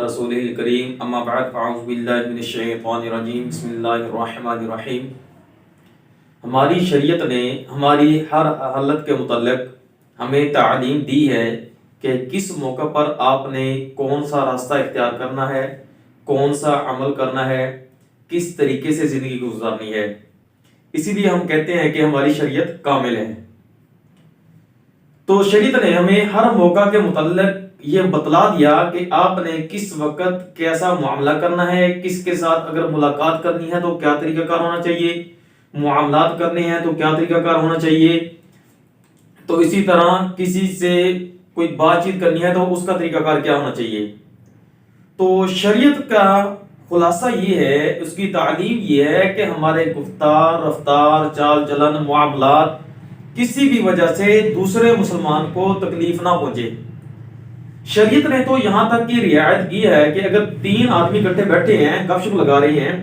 رسوله الكريم اما بعد فاعوذ باللہ من الشیطان الرجیم بسم اللہ الرحمن الرحیم۔ ہماری شریعت نے ہماری ہر حالت کے متعلق ہمیں تعلیم دی ہے کہ کس موقع پر آپ نے کون سا راستہ اختیار کرنا ہے، کون سا عمل کرنا ہے، کس طریقے سے زندگی گزارنی ہے۔ اسی لیے ہم کہتے ہیں کہ ہماری شریعت کامل ہے۔ تو شریعت نے ہمیں ہر موقع کے متعلق یہ بتلا دیا کہ آپ نے کس وقت کیسا معاملہ کرنا ہے، کس کے ساتھ اگر ملاقات کرنی ہے تو کیا طریقہ کار ہونا چاہیے، معاملات کرنے ہیں تو کیا طریقہ کار ہونا چاہیے، تو اسی طرح کسی سے کوئی بات چیت کرنی ہے تو اس کا طریقہ کار کیا ہونا چاہیے۔ تو شریعت کا خلاصہ یہ ہے، اس کی تعلیم یہ ہے کہ ہمارے گفتار، رفتار، چال چلن، معاملات کسی بھی وجہ سے دوسرے مسلمان کو تکلیف نہ پہنچے۔ شریعت نے تو یہاں تک کی رعایت کی ہے کہ اگر 3 آدمی اکٹھے بیٹھے ہیں، گپ شپ لگا رہے ہیں،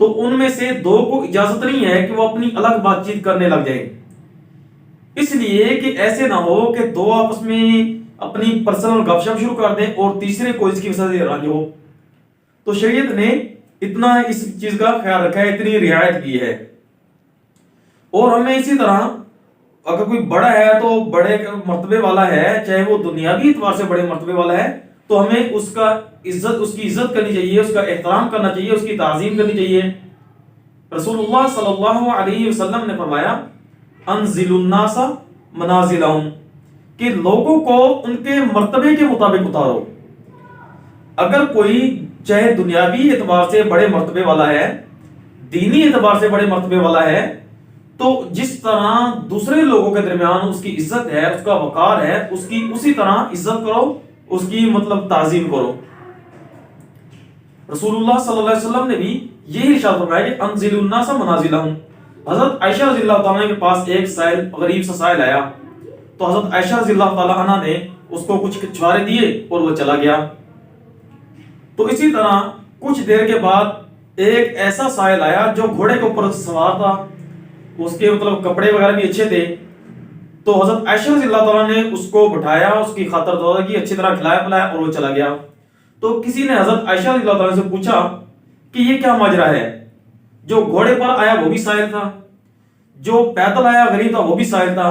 تو ان میں سے 2 کو اجازت نہیں ہے کہ وہ اپنی الگ بات چیت کرنے لگ جائیں، اس لیے کہ ایسے نہ ہو کہ 2 آپس میں اپنی پرسنل گپ شپ شروع کر دیں اور تیسرے کو اس کی وجہ سے رنج ہو۔ تو شریعت نے اتنا اس چیز کا خیال رکھا ہے، اتنی رعایت کی ہے۔ اور ہمیں اسی طرح اگر کوئی بڑا ہے تو بڑے مرتبے والا ہے، چاہے وہ دنیاوی اعتبار سے بڑے مرتبے والا ہے، تو ہمیں اس کی عزت کرنی چاہیے، اس کا احترام کرنا چاہیے، اس کی تعظیم کرنی چاہیے۔ رسول اللہ صلی اللہ علیہ وسلم نے فرمایا انزل الناس منازلہم، کہ لوگوں کو ان کے مرتبے کے مطابق اتارو۔ اگر کوئی چاہے دنیاوی اعتبار سے بڑے مرتبے والا ہے، دینی اعتبار سے بڑے مرتبے والا ہے، تو جس طرح دوسرے لوگوں کے درمیان اس کی عزت ہے، اس کا وقار ہے، اس کی اسی طرح عزت کرو، اس کی تعظیم کرو۔ رسول اللہ صلی اللہ علیہ وسلم نے بھی یہی ارشاد فرمایا کہ انزل الناس منازلہم۔ حضرت عائشہ رضی اللہ تعالیٰ کے پاس ایک غریب سا سائل آیا، تو حضرت عائشہ رضی اللہ تعالیٰ عنہ نے اس کو کچھ چھوارے دیے اور وہ چلا گیا۔ تو اسی طرح کچھ دیر کے بعد ایک ایسا سائل آیا جو گھوڑے کے اوپر سوار تھا، اس کے کپڑے وغیرہ بھی اچھے تھے، تو حضرت عائشہ رضی اللہ تعالیٰ نے اس کو بٹھایا، اس کی خاطر دعا کی، اچھی طرح کھلایا پلایا اور وہ چلا گیا۔ تو کسی نے حضرت عائشہ رضی اللہ تعالیٰ سے پوچھا کہ یہ کیا ماجرا ہے، جو گھوڑے پر آیا وہ بھی سائل تھا، جو پیدل آیا غریب تھا وہ بھی سائل تھا،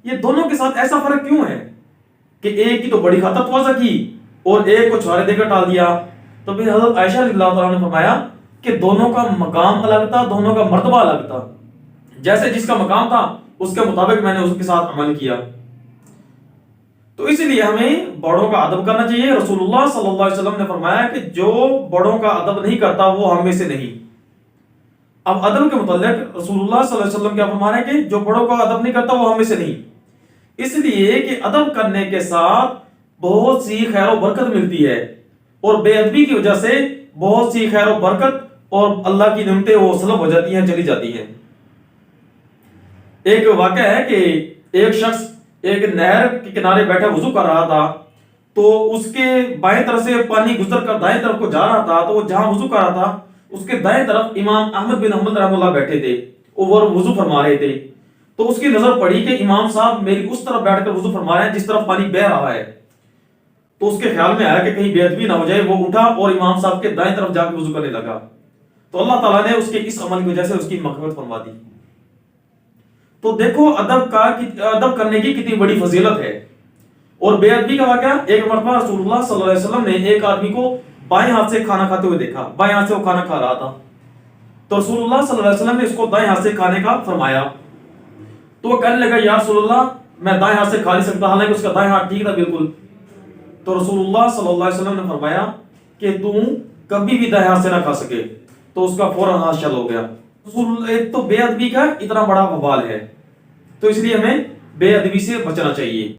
یہ دونوں کے ساتھ ایسا فرق کیوں ہے کہ ایک کی تو بڑی خاطر تواضع کی اور ایک کو چھوارے دے کر ٹال دیا؟ تو پھر حضرت عائشہ رضی اللہ تعالیٰ نے فرمایا کہ دونوں کا مقام الگ تھا، دونوں کا مرتبہ الگ تھا، جیسے جس کا مقام تھا اس کے مطابق میں نے اس کے ساتھ عمل کیا۔ تو اس لیے ہمیں بڑوں کا ادب کرنا چاہیے۔ رسول اللہ صلی اللہ علیہ وسلم نے فرمایا کہ جو بڑوں کا ادب نہیں کرتا وہ ہم میں سے نہیں۔ اب ادب کے متعلق رسول اللہ صلی اللہ علیہ وسلم کیا فرما رہے ہیں کہ جو بڑوں کا ادب نہیں کرتا وہ ہم میں سے نہیں، اس لیے کہ ادب کرنے کے ساتھ بہت سی خیر و برکت ملتی ہے، اور بے ادبی کی وجہ سے بہت سی خیر و برکت اور اللہ کی نعمتیں وہ سلب ہو جاتی ہیں، چلی جاتی ہیں۔ ایک واقعہ ہے کہ ایک شخص ایک نہر کے کنارے بیٹھا وضو کر رہا تھا، تو اس کے بائیں طرف سے پانی گزر کر دائیں طرف کو جا رہا تھا، تو وہ جہاں وضو کر رہا تھا اس کے دائیں طرف امام احمد بن حنبل رحمہ اللہ بیٹھے تھے، وہ وضو فرما رہے تھے۔ تو اس کی نظر پڑی کہ امام صاحب میری اس طرف بیٹھ کر وضو فرما رہے ہیں جس طرف پانی بہ رہا ہے۔ تو اس کے خیال میں آیا کہ کہیں بے ادبی نہ ہو جائے، وہ اٹھا اور امام صاحب کے دائیں طرف جا کے وضو کرنے لگا۔ تو اللہ تعالیٰ نے اس کے اس عمل کی وجہ سے اس کی مغفرت فرما دی۔ تو دیکھو ادب کرنے کی کتنی بڑی فضیلت ہے۔ اور بے ادبی کا واقعہ، ایک مرتبہ رسول اللہ صلی اللہ علیہ وسلم نے ایک آدمی کو بائیں ہاتھ سے کھانا کھاتے ہوئے دیکھا، بائیں ہاتھ سے وہ کھانا کھا رہا تھا، تو رسول اللہ صلی اللہ علیہ وسلم نے اس کو دائیں ہاتھ سے کھانے کا فرمایا۔ تو وہ کہنے لگا یا رسول اللہ میں دائیں ہاتھ سے کھا نہیں سکتا، حالانکہ اس کا دائیں ہاتھ ٹھیک تھا بالکل۔ تو رسول اللہ صلی اللہ علیہ وسلم نے فرمایا کہ تم کبھی بھی دائیں ہاتھ سے نہ کھا سکے، تو اس کا فوراً ہاتھ شل ہو گیا۔ ایک تو بے ادبی کا اتنا بڑا وبال ہے، تو اس لیے ہمیں بے ادبی سے بچنا چاہیے۔